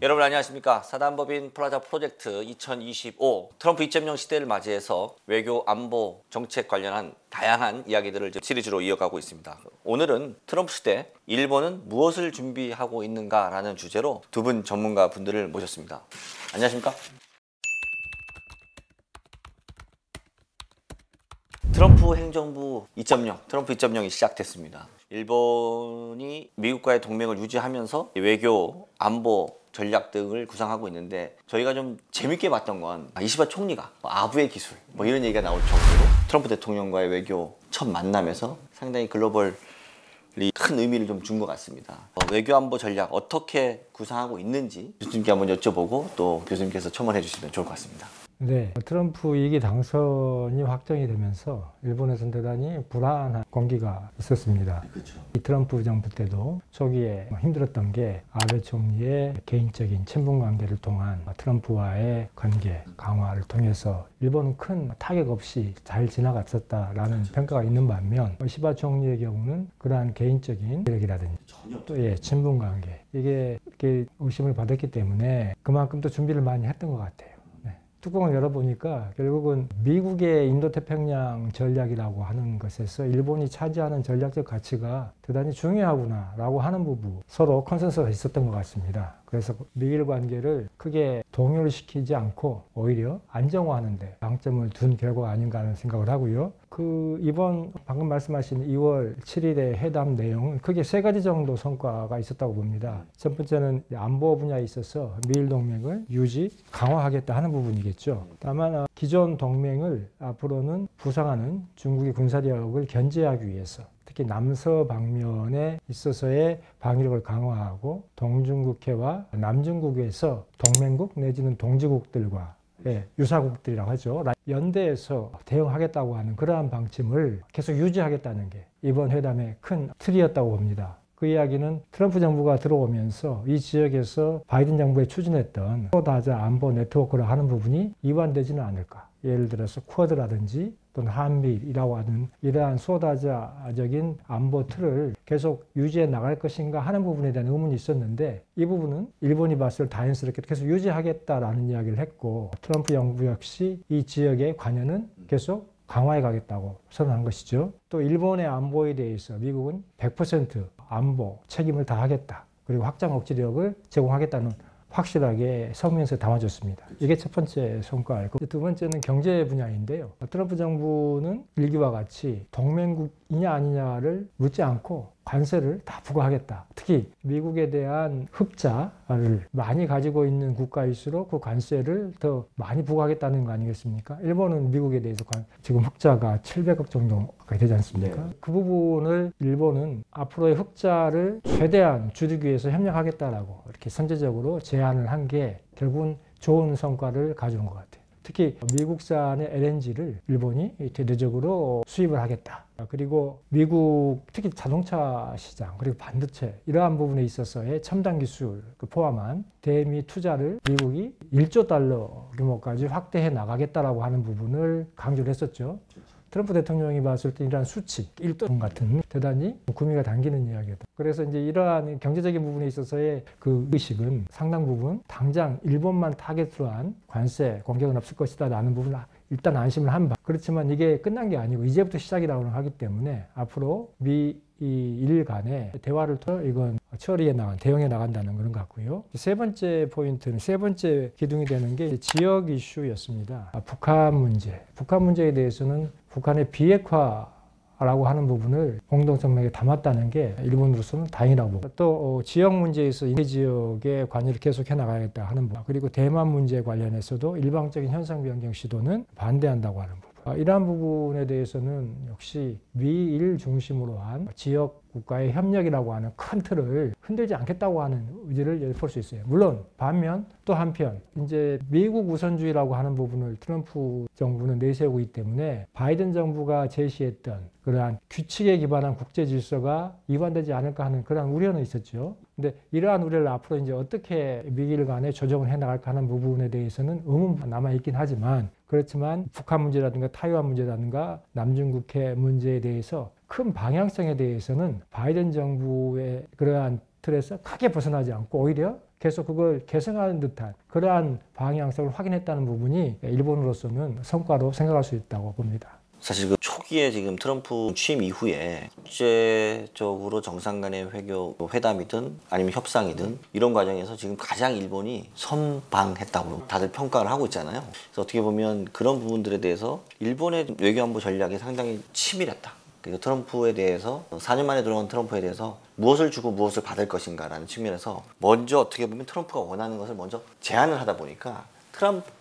여러분 안녕하십니까. 사단법인 플라자 프로젝트 2025 트럼프 2.0 시대를 맞이해서 외교 안보 정책 관련한 다양한 이야기들을 시리즈로 이어가고 있습니다. 오늘은 트럼프 시대 일본은 무엇을 준비하고 있는가라는 주제로 두 분 전문가 분들을 모셨습니다. 안녕하십니까. 트럼프 행정부 2.0, 트럼프 2.0이 시작됐습니다. 일본이 미국과의 동맹을 유지하면서 외교, 안보 전략 등을 구상하고 있는데, 저희가 좀 재밌게 봤던 건 이시바 총리가 아부의 기술 이런 얘기가 나올 정도로 트럼프 대통령과의 외교 첫 만남에서 상당히 글로벌리 큰 의미를 좀 준 것 같습니다. 외교 안보 전략 어떻게 구상하고 있는지 교수님께 한번 여쭤보고 또 교수님께서 첨언해 주시면 좋을 것 같습니다. 네, 트럼프 2기 당선이 확정이 되면서 일본에서는 대단히 불안한 공기가 있었습니다. 그렇죠. 이 트럼프 정부 때도 초기에 힘들었던 게 아베 총리의 개인적인 친분 관계를 통한 트럼프와의 관계 강화를 통해서 일본은 큰 타격 없이 잘 지나갔었다라는 평가가 있는 반면, 이시바 총리의 경우는 그러한 개인적인 세력이라든지 또 친분 관계 이게 이렇게 의심을 받았기 때문에 그만큼 또 준비를 많이 했던 것 같아요. 뚜껑을 열어보니까 결국은 미국의 인도태평양 전략이라고 하는 것에서 일본이 차지하는 전략적 가치가 대단히 중요하구나라고 하는 부분 서로 컨센서스가 있었던 것 같습니다. 그래서 미일 관계를 크게 동요를 시키지 않고 오히려 안정화하는 데 방점을 둔 결과가 아닌가 하는 생각을 하고요. 이번 방금 말씀하신 2월 7일의 회담 내용은 크게 세 가지 정도 성과가 있었다고 봅니다. 첫 번째는 안보 분야에 있어서 미일 동맹을 유지, 강화하겠다 하는 부분이겠죠. 다만 기존 동맹을 앞으로는 부상하는 중국의 군사력을 견제하기 위해서 특히 남서 방면에 있어서의 방위력을 강화하고 동중국해와 남중국에서 동맹국 내지는 동지국들과 유사국들이라고 하죠. 연대해서 대응하겠다고 하는 그러한 방침을 계속 유지하겠다는 게 이번 회담의 큰 틀이었다고 봅니다. 그 이야기는 트럼프 정부가 들어오면서 이 지역에서 바이든 정부에 추진했던 소다자 안보 네트워크를 하는 부분이 이완되지는 않을까. 예를 들어서 쿼드라든지 또는 한미이라고 하는 이러한 소다자적인 안보 틀을 계속 유지해 나갈 것인가 하는 부분에 대한 의문이 있었는데, 이 부분은 일본이 봤을 때 자연스럽게 계속 유지하겠다라는 이야기를 했고, 트럼프 정부 역시 이 지역의 관여는 계속 강화해 가겠다고 선언한 것이죠. 또 일본의 안보에 대해서 미국은 100% 안보 책임을 다하겠다, 그리고 확장 억지력을 제공하겠다는 확실하게 성명서에 담아줬습니다. 이게 첫 번째 성과이고, 두 번째는 경제 분야인데요. 트럼프 정부는 일기와 같이 동맹국이냐 아니냐를 묻지 않고 관세를 다 부과하겠다. 특히 미국에 대한 흑자를 많이 가지고 있는 국가일수록 그 관세를 더 많이 부과하겠다는 거 아니겠습니까? 일본은 미국에 대해서 지금 흑자가 700억 정도가 되지 않습니까? 네. 그 부분을 일본은 앞으로의 흑자를 최대한 줄이기 위해서 협력하겠다라고 이렇게 선제적으로 제안을 한 게 결국은 좋은 성과를 가져온 것 같아요. 특히 미국산의 LNG를 일본이 대대적으로 수입을 하겠다. 그리고 미국 특히 자동차 시장 그리고 반도체 이러한 부분에 있어서의 첨단 기술 포함한 대미 투자를 미국이 1조 달러 규모까지 확대해 나가겠다라고 하는 부분을 강조를 했었죠. 트럼프 대통령이 봤을 때 이러한 수치, 1돈 같은 대단히 구미가 당기는 이야기다. 그래서 이제 이러한 경제적인 부분에 있어서의 그 의식은 상당 부분 당장 일본만 타겟으로 한 관세 공격은 없을 것이다 라는 부분을 일단 안심을 한 바. 그렇지만 이게 끝난 게 아니고 이제부터 시작이라고 하기 때문에 앞으로 미일 간의 대화를 통해 이건 대응해 나간다는 그런 것 같고요. 세 번째 포인트는, 세 번째 기둥이 되는 게 지역 이슈였습니다. 북한 문제. 북한 문제에 대해서는 북한의 비핵화라고 하는 부분을 공동성명에 담았다는 게 일본으로서는 다행이라고 보고, 또 지역 문제에서 인도 지역의 관여를 계속해 나가야겠다 하는 부분, 그리고 대만 문제 관련해서도 일방적인 현상 변경 시도는 반대한다고 하는 부분. 이러한 부분에 대해서는 역시 미일 중심으로 한 지역 국가의 협력이라고 하는 큰 틀을 흔들지 않겠다고 하는 의지를 볼 수 있어요. 물론 반면 또 한편 이제 미국 우선주의라고 하는 부분을 트럼프 정부는 내세우고 있기 때문에 바이든 정부가 제시했던 그러한 규칙에 기반한 국제 질서가 이완되지 않을까 하는 그런 우려는 있었죠. 근데 이러한 우려를 앞으로 이제 어떻게 미일 간에 조정을 해 나갈까 하는 부분에 대해서는 의문이 남아 있긴 하지만, 그렇지만 북한 문제라든가 타이완 문제라든가 남중국해 문제에 대해서 큰 방향성에 대해서는 바이든 정부의 그러한 틀에서 크게 벗어나지 않고 오히려 계속 그걸 개선하는 듯한 그러한 방향성을 확인했다는 부분이 일본으로서는 성과로 생각할 수 있다고 봅니다. 사실 그 초기에 지금 트럼프 취임 이후에 국제적으로 정상 간의 외교 회담이든 아니면 협상이든 이런 과정에서 지금 가장 일본이 선방했다고 다들 평가를 하고 있잖아요. 그래서 어떻게 보면 그런 부분들에 대해서 일본의 외교안보 전략이 상당히 치밀했다. 그리고 트럼프에 대해서 4년 만에 들어온 트럼프에 대해서 무엇을 주고 무엇을 받을 것인가라는 측면에서 먼저 어떻게 보면 트럼프가 원하는 것을 먼저 제안을 하다 보니까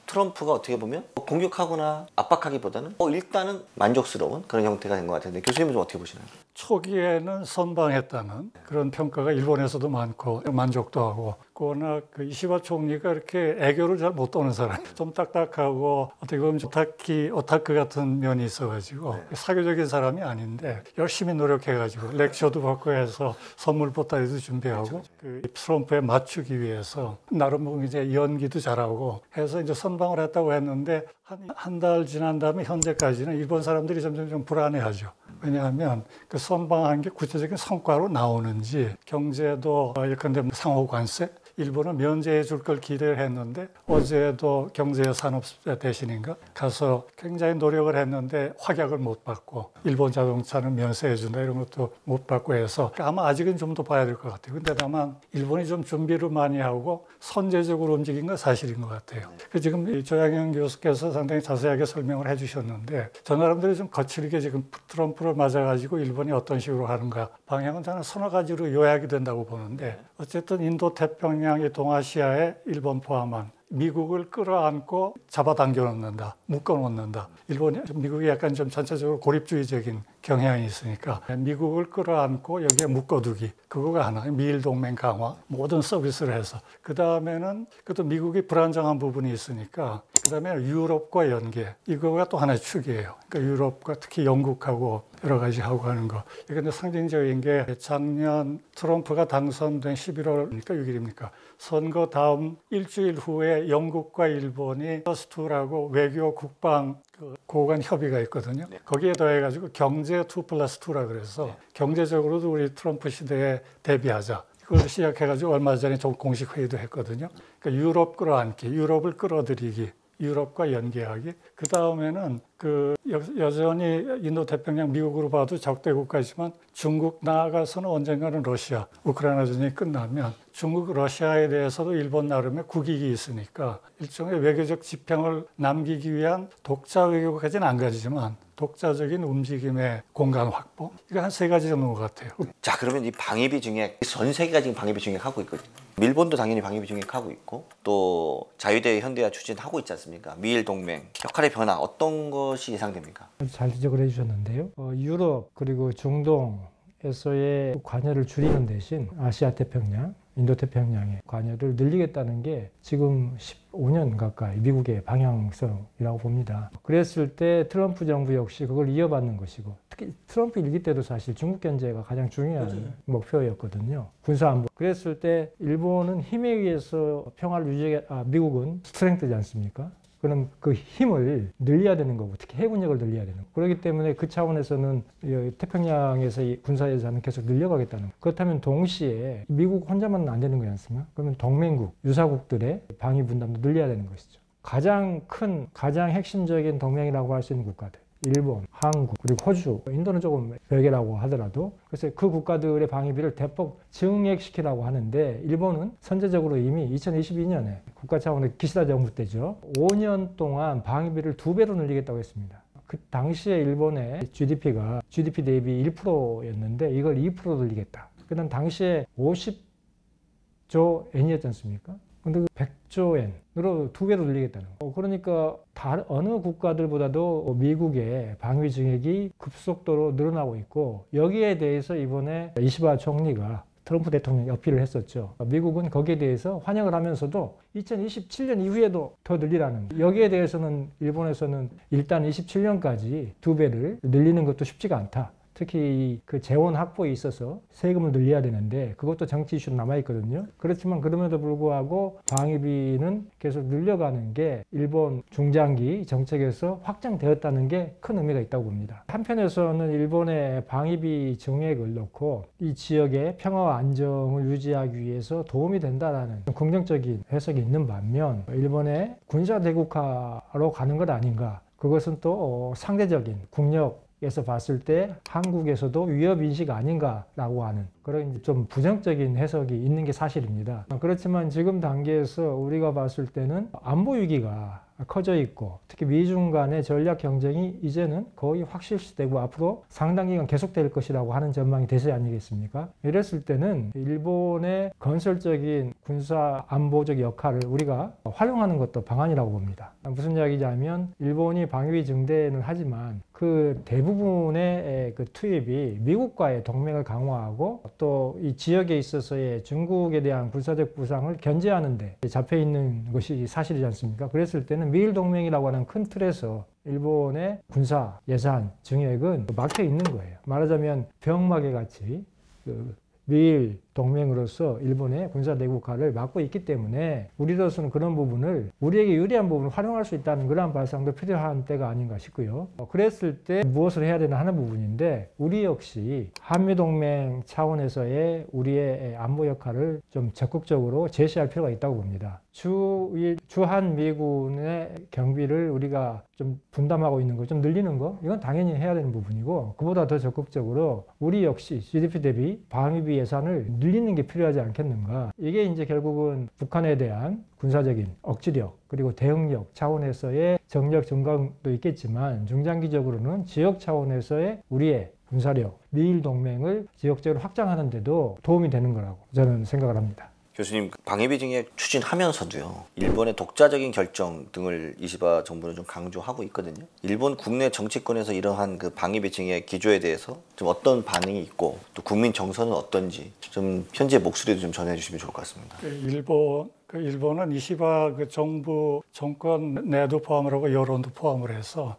트럼프가 어떻게 보면 공격하거나 압박하기보다는 일단은 만족스러운 그런 형태가 된 것 같은데 교수님은 좀 어떻게 보시나요? 초기에는 선방했다는 그런 평가가 일본에서도 많고 만족도 하고 워낙 그 이시바 총리가 이렇게 애교를 잘 못 떠는 사람, 좀 딱딱하고 어떻게 보면 오타크 같은 면이 있어가지고 사교적인 사람이 아닌데 열심히 노력해가지고 렉처도 받고 해서 선물 보따리도 준비하고 그 트럼프에 맞추기 위해서 나름 이제 연기도 잘하고 해서 이제 선방을 했다고 했는데 한 달 지난 다음에 현재까지는 일본 사람들이 점점 좀 불안해하죠. 왜냐하면 그 선방한 게 구체적인 성과로 나오는지 경제도 예컨대 상호 관세 일본은 면제해 줄 걸 기대를 했는데 어제도 경제산업 대신인가 가서 굉장히 노력을 했는데 확약을 못 받고 일본 자동차는 면세해 준다 이런 것도 못 받고 해서 아마 아직은 좀 더 봐야 될 것 같아요. 근데 다만 일본이 좀 준비를 많이 하고 선제적으로 움직인 건 사실인 것 같아요. 지금 조양현 교수께서 상당히 자세하게 설명을 해주셨는데 저 나름대로 좀 거칠게 지금 트럼프를 맞아가지고 일본이 어떤 식으로 하는가 방향은 저는 서너 가지로 요약이 된다고 보는데 어쨌든 인도 태평양의 동아시아에 일본 포함한 미국을 끌어안고 잡아당겨 놓는다, 묶어 놓는다. 미국이 약간 좀 전체적으로 고립주의적인 경향이 있으니까 미국을 끌어안고 여기에 묶어두기. 그거가 하나. 미일 동맹 강화, 모든 서비스를 해서. 그 다음에는 그것도 미국이 불안정한 부분이 있으니까 그 다음에 유럽과 연계. 이거가 또 하나의 축이에요. 그러니까 유럽과 특히 영국하고 여러 가지 하고 하는 거. 이게 근데 상징적인 게 작년 트럼프가 당선된 11월입니까? 6일입니까? 선거 다음 일주일 후에 영국과 일본이 플러스2라고 외교 국방 고간 협의가 있거든요. 네. 거기에 더해가지고 경제 2+2라 그래서 경제적으로도 우리 트럼프 시대에 대비하자. 그걸 시작해가지고 얼마 전에 공식 회의도 했거든요. 그러니까 유럽 끌어안기, 유럽을 끌어들이기. 유럽과 연계하기. 그 다음에는 여전히 인도태평양 미국으로 봐도 적대 국가지만 중국 나아가서는 언젠가는 러시아, 우크라이나 전쟁이 끝나면 중국, 러시아에 대해서도 일본 나름의 국익이 있으니까 일종의 외교적 지평을 남기기 위한 독자 외교까지는 안 가지지만 독자적인 움직임의 공간 확보. 이거 한 3가지 정도인 것 같아요. 자, 그러면 이 방위비 증액, 전 세계가 지금 방위비 증액하고 있거든요. 일본도 당연히 방위비 증액하고 있고 또 자유대 현대화 추진하고 있지 않습니까? 미일 동맹 역할의 변화 어떤 것이 예상됩니까? 잘 지적을 해주셨는데요. 유럽 그리고 중동에서의 관여를 줄이는 대신 아시아 태평양, 인도 태평양의 관여를 늘리겠다는 게 지금 15년 가까이 미국의 방향성이라고 봅니다. 그랬을 때 트럼프 정부 역시 그걸 이어받는 것이고 특히 트럼프 일기 때도 사실 중국 견제가 가장 중요한 목표였거든요. 군사안보. 그랬을 때 일본은 힘에 의해서 평화를 미국은 스트렝스지 않습니까? 그럼 그 힘을 늘려야 되는 거고 특히 해군력을 늘려야 되는 거고 그렇기 때문에 그 차원에서는 태평양에서 이 군사 예산은 계속 늘려가겠다는 거예요. 그렇다면 동시에 미국 혼자만 안 되는 거지 않습니까? 그러면 동맹국, 유사국들의 방위 분담도 늘려야 되는 것이죠. 가장 핵심적인 동맹이라고 할 수 있는 국가들. 일본, 한국, 그리고 호주, 인도는 조금 별개라고 하더라도 그래서 그 국가들의 방위비를 대폭 증액시키라고 하는데 일본은 선제적으로 이미 2022년에 국가 차원의 기시다 정부 때죠. 5년 동안 방위비를 2배로 늘리겠다고 했습니다. 그 당시에 일본의 GDP가 GDP 대비 1%였는데 이걸 2% 늘리겠다. 그다음 당시에 50조 엔이었지 않습니까? 근데 100조 엔으로 2배로 늘리겠다는 거. 그러니까 어느 국가들보다도 미국의 방위 증액이 급속도로 늘어나고 있고 여기에 대해서 이번에 이시바 총리가 트럼프 대통령이 어필을 했었죠. 미국은 거기에 대해서 환영을 하면서도 2027년 이후에도 더 늘리라는 거예요. 여기에 대해서는 일본에서는 일단 27년까지 2배를 늘리는 것도 쉽지가 않다. 특히 그 재원 확보에 있어서 세금을 늘려야 되는데 그것도 정치 이슈로 남아있거든요. 그렇지만 그럼에도 불구하고 방위비는 계속 늘려가는 게 일본 중장기 정책에서 확정되었다는 게 큰 의미가 있다고 봅니다. 한편에서는 일본의 방위비 증액을 놓고 이 지역의 평화와 안정을 유지하기 위해서 도움이 된다는 긍정적인 해석이 있는 반면 일본의 군사대국화로 가는 것 아닌가. 그것은 또 상대적인 국력에서 봤을 때 한국에서도 위협인식 아닌가라고 하는 그런 좀 부정적인 해석이 있는 게 사실입니다. 그렇지만 지금 단계에서 우리가 봤을 때는 안보 위기가 커져 있고 특히 미중 간의 전략 경쟁이 이제는 거의 확실시되고 앞으로 상당 기간 계속될 것이라고 하는 전망이 대세 아니겠습니까? 이랬을 때는 일본의 건설적인 군사 안보적 역할을 우리가 활용하는 것도 방안이라고 봅니다. 무슨 이야기냐면 일본이 방위비 증대는 하지만 그 대부분의 그 투입이 미국과의 동맹을 강화하고 또 이 지역에 있어서의 중국에 대한 군사적 부상을 견제하는 데 잡혀 있는 것이 사실이지 않습니까? 그랬을 때는 미일 동맹이라고 하는 큰 틀에서 일본의 군사 예산 증액은 막혀 있는 거예요. 말하자면 병마개 같이 미일 동맹으로서 일본의 군사 내국화를 막고 있기 때문에 우리로서는 그런 부분을 우리에게 유리한 부분을 활용할 수 있다는 그러한 발상도 필요한 때가 아닌가 싶고요. 그랬을 때 무엇을 해야 되나 하는 부분인데 우리 역시 한미동맹 차원에서의 우리의 안보 역할을 좀 적극적으로 제시할 필요가 있다고 봅니다. 주한미군의 경비를 우리가 좀 분담하고 있는 거, 좀 늘리는 거, 이건 당연히 해야 되는 부분이고 그보다 더 적극적으로 우리 역시 GDP 대비 방위비 예산을 늘리는 게 필요하지 않겠는가. 이게 이제 결국은 북한에 대한 군사적인 억지력 그리고 대응력 차원에서의 정력 증강도 있겠지만 중장기적으로는 지역 차원에서의 우리의 군사력, 미일 동맹을 지역적으로 확장하는 데도 도움이 되는 거라고 저는 생각을 합니다. 교수님, 방위비 증액 추진하면서도요, 일본의 독자적인 결정 등을 이시바 정부는 좀 강조하고 있거든요. 일본 국내 정치권에서 이러한 그 방위비 증액 기조에 대해서 좀 어떤 반응이 있고 또 국민 정서는 어떤지 좀 현재 목소리도 좀 전해주시면 좋을 것 같습니다. 일본은 이시바 그 정부 정권 내도 포함을 하고 여론도 포함을 해서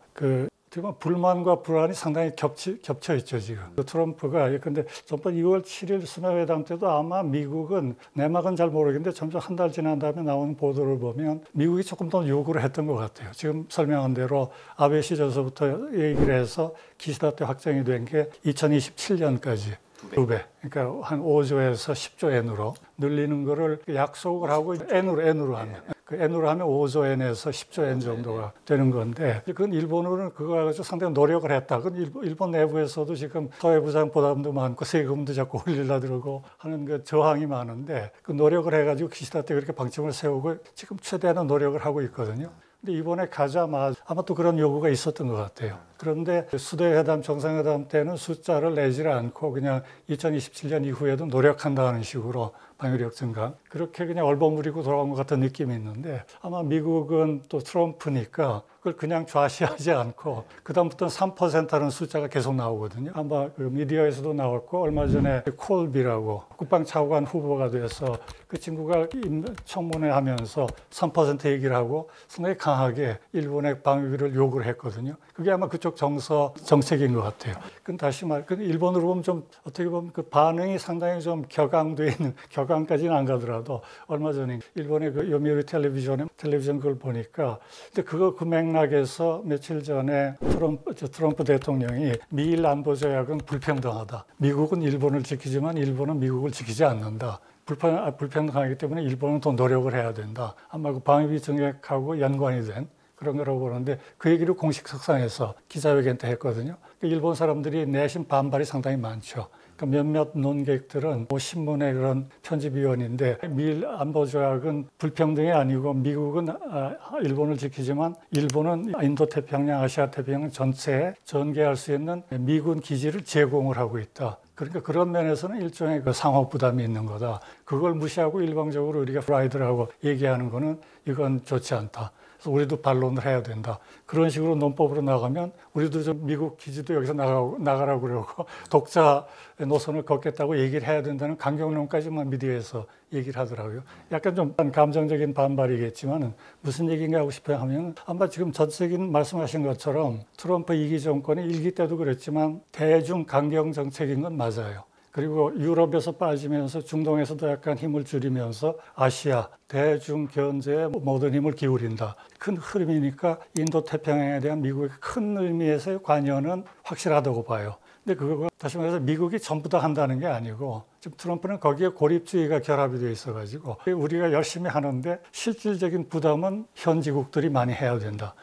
불만과 불안이 상당히 겹쳐 있죠, 지금. 트럼프가, 근데 전번 2월 7일 스나회담 때도 아마 미국은, 내막은 잘 모르겠는데 점점 한 달 지난 다음에 나오는 보도를 보면 미국이 조금 더 요구를 했던 것 같아요. 지금 설명한 대로 아베 시절서부터 얘기를 해서 기시다 때 확정이 된 게 2027년까지 2배. 그러니까 한 5조에서 10조 엔으로 늘리는 거를 약속을 하고 N으로 하면. 그 N으로 하면 5조 N에서 10조 N 정도가 되는 건데 그건 일본으로는 그거 가지고 상당히 노력을 했다. 그건 일본 내부에서도 지금 사회부상 부담도 많고 세금도 자꾸 올리려 들고 하는 그 저항이 많은데 그 노력을 해가지고 기시다 때 그렇게 방침을 세우고 지금 최대한 노력을 하고 있거든요. 근데 이번에 가자마자 아마 또 그런 요구가 있었던 것 같아요. 그런데 수도회담, 정상회담 때는 숫자를 내지를 않고 그냥 2027년 이후에도 노력한다는 식으로 방위력 증강 그렇게 그냥 얼버무리고 돌아온 것 같은 느낌이 있는데 아마 미국은 또 트럼프니까 그걸 그냥 좌시하지 않고 그다음부터는 3%라는 숫자가 계속 나오거든요. 아마 그 미디어에서도 나왔고 얼마 전에 콜비라고 국방차관 후보가 돼서 그 친구가 청문회 하면서 3% 얘기를 하고 상당히 강하게 일본의 방위비를 요구를 했거든요. 그게 아마 그쪽 정책인 것 같아요. 그건 다시 일본으로 보면 좀 어떻게 보면 그 반응이 상당히 좀 격앙돼 있는, 격앙까지는 안 가더라도 얼마 전에 일본의 그 요미우리 텔레비전 그걸 보니까 근데 그 맥락에서 며칠 전에 트럼프 대통령이 미일 안보 조약은 불평등하다. 미국은 일본을 지키지만 일본은 미국을 지키지 않는다. 불평등하기 때문에 일본은 더 노력을 해야 된다. 아마 그 방위비 증액하고 연관이 된 그런 거라고 보는데 그 얘기를 공식 석상에서 기자회견 때 했거든요. 일본 사람들이 내심 반발이 상당히 많죠. 그러니까 몇몇 논객들은 신문의 그런 편집위원인데 미일 안보조약은 불평등이 아니고 미국은 일본을 지키지만 일본은 인도태평양, 아시아태평양 전체에 전개할 수 있는 미군 기지를 제공을 하고 있다. 그러니까 그런 면에서는 일종의 그 상호 부담이 있는 거다. 그걸 무시하고 일방적으로 우리가 프라이드라고 얘기하는 거는 이건 좋지 않다. 그래서 우리도 반론을 해야 된다. 그런 식으로 논법으로 나가면 우리도 좀 미국 기지도 여기서 나가라고 그러고 독자 노선을 걷겠다고 얘기를 해야 된다는 강경론까지만 미디어에서 얘기를 하더라고요. 약간 좀 감정적인 반발이겠지만 무슨 얘기인가 하고 싶어요 하면 아마 지금 전세기는 말씀하신 것처럼 트럼프 2기 정권의 1기 때도 그랬지만 대중 강경 정책인 건 맞아요. 그리고 유럽에서 빠지면서 중동에서도 약간 힘을 줄이면서 아시아 대중 견제에 모든 힘을 기울인다. 큰 흐름이니까 인도 태평양에 대한 미국의 큰 의미에서의 관여는 확실하다고 봐요. 근데 그거 다시 말해서 미국이 전부 다 한다는 게 아니고 지금 트럼프는 거기에 고립주의가 결합이 돼 있어가지고 우리가 열심히 하는데 실질적인 부담은 현지국들이 많이 해야 된다.